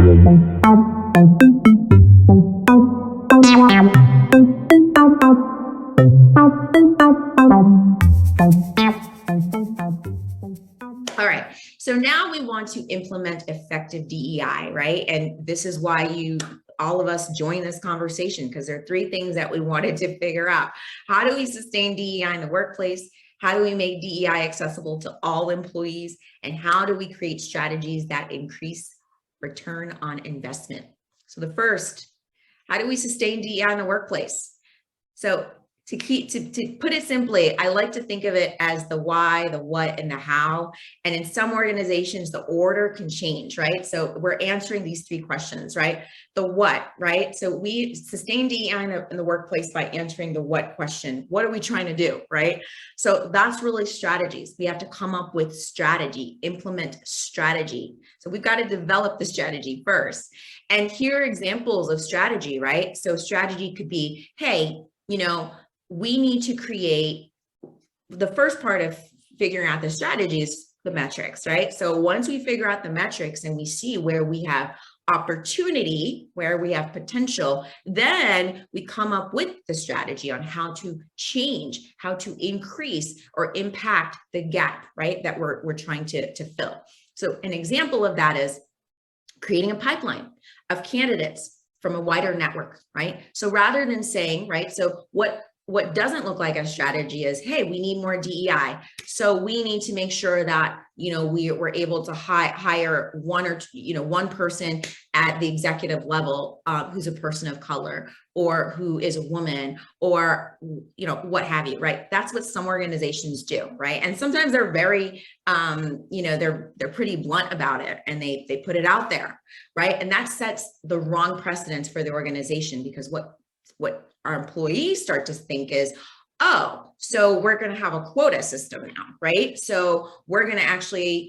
All right, so now we want to implement effective DEI, right? And this is why all of us join this conversation, because there are three things that we wanted to figure out. How do we sustain DEI in the workplace? How do we make DEI accessible to all employees? And how do we create strategies that increase return on investment? So the first, how do we sustain DEI in the workplace? So to put it simply, I like to think of it as the why, the what, and the how. And in some organizations, the order can change, right? So we're answering these three questions, right? The what, right? So we sustain DEI in the workplace by answering the what question. What are we trying to do, right? So that's really strategies. We have to come up with strategy, implement strategy. So we've got to develop the strategy first. And here are examples of strategy, right? So strategy could be, hey, we need to create, the first part of figuring out the strategy is the metrics, right? So once we figure out the metrics and we see where we have opportunity, where we have potential, then we come up with the strategy on how to change, how to increase or impact the gap, right? That we're trying to fill. So an example of that is creating a pipeline of candidates from a wider network, right? So rather than saying, right, so what doesn't look like a strategy is, hey, we need more DEI. So we need to make sure that, we're able to hire one person at the executive level who's a person of color or who is a woman or, what have you, right? That's what some organizations do, right? And sometimes they're very, they're pretty blunt about it and they put it out there, right? And that sets the wrong precedence for the organization, because what our employees start to think is, oh, so we're going to have a quota system now, right? So we're going to actually,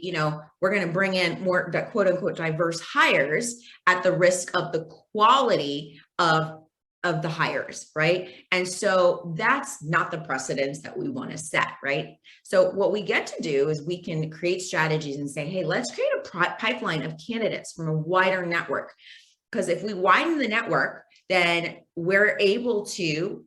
we're going to bring in more quote unquote diverse hires at the risk of the quality of the hires, right? And so that's not the precedence that we want to set, right? So what we get to do is we can create strategies and say, hey, let's create a pipeline of candidates from a wider network. Because if we widen the network, then we're able to,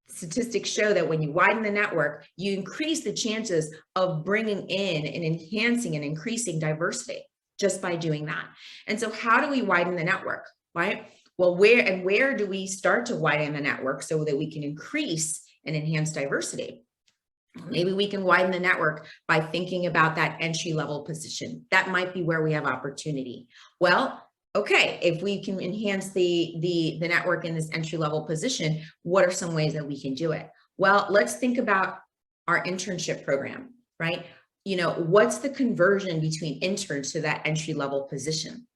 statistics show that when you widen the network, you increase the chances of bringing in and enhancing and increasing diversity just by doing that. And so how do we widen the network, right? Well, where do we start to widen the network so that we can increase and enhance diversity? Maybe we can widen the network by thinking about that entry-level position. That might be where we have opportunity. Well, okay, if we can enhance the network in this entry-level position, what are some ways that we can do it? Well, let's think about our internship program, right? What's the conversion between interns to that entry-level position,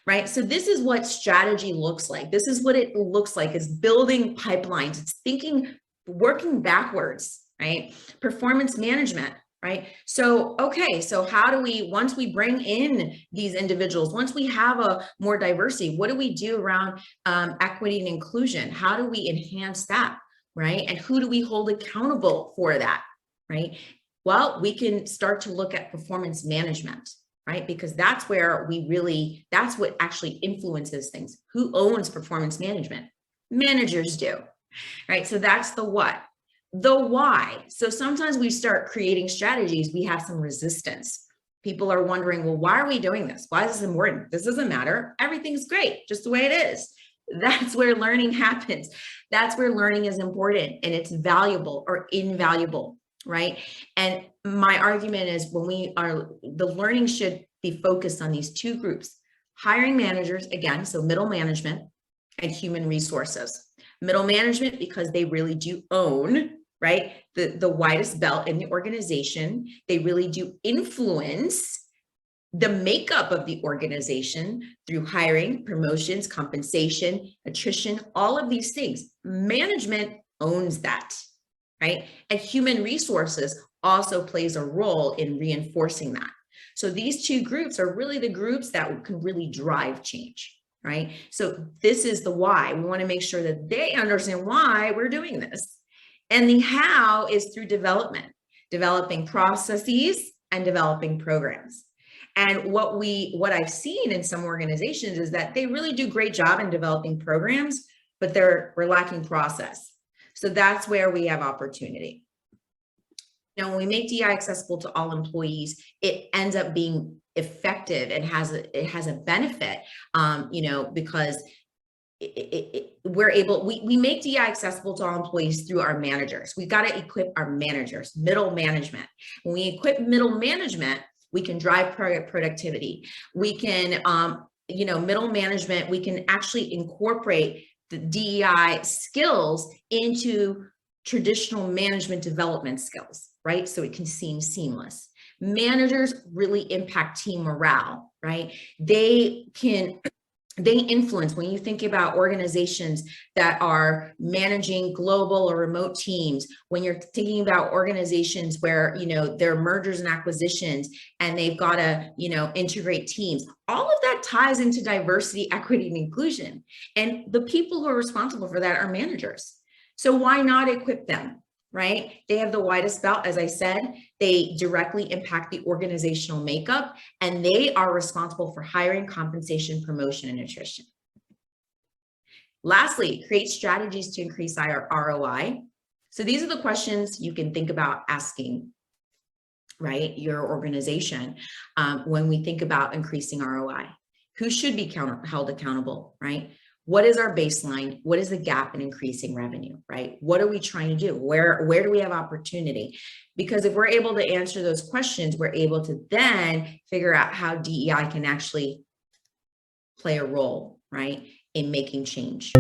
right? So this is what strategy looks like. This is what it looks like, is building pipelines. It's thinking, working backwards, right? Performance management. Right? So, okay, so how do we, once we bring in these individuals, once we have a more diversity, what do we do around equity and inclusion? How do we enhance that, right? And who do we hold accountable for that, right? Well, we can start to look at performance management, right? Because that's where that's what actually influences things. Who owns performance management? Managers do, right? So that's the what. The why. So sometimes we start creating strategies, we have some resistance. People are wondering, well, why are we doing this? Why is this important? This doesn't matter. Everything's great, just the way it is. That's where learning happens. That's where learning is important and it's valuable or invaluable, right? And my argument is the learning should be focused on these two groups: hiring managers, again, so middle management, and human resources. Middle management, because they really do own, right, the widest belt in the organization. They really do influence the makeup of the organization through hiring, promotions, compensation, attrition, all of these things. Management owns that, right? And human resources also plays a role in reinforcing that. So these two groups are really the groups that can really drive change. Right? So this is the why. We want to make sure that they understand why we're doing this. And the how is through developing processes and developing programs. And what I've seen in some organizations is that they really do a great job in developing programs, but we're lacking process. So that's where we have opportunity. Now, when we make DEI accessible to all employees, it ends up being effective and it has a benefit, because we make DEI accessible to all employees through our managers. We've got to equip our managers, middle management. When we equip middle management, we can drive productivity. We can, middle management, we can actually incorporate the DEI skills into traditional management development skills, right? So it can seem seamless. Managers really impact team morale, right? They influence. When you think about organizations that are managing global or remote teams, when you're thinking about organizations where, there are mergers and acquisitions and they've got to, integrate teams, all of that ties into diversity, equity, and inclusion. And the people who are responsible for that are managers. So why not equip them? Right? They have the widest belt, as I said, they directly impact the organizational makeup, and they are responsible for hiring, compensation, promotion, and attrition. Lastly, create strategies to increase our ROI. So these are the questions you can think about asking, right, your organization when we think about increasing ROI. Who should be held accountable, right? What is our baseline? What is the gap in increasing revenue, right? What are we trying to do? Where do we have opportunity? Because if we're able to answer those questions, we're able to then figure out how DEI can actually play a role, right, in making change.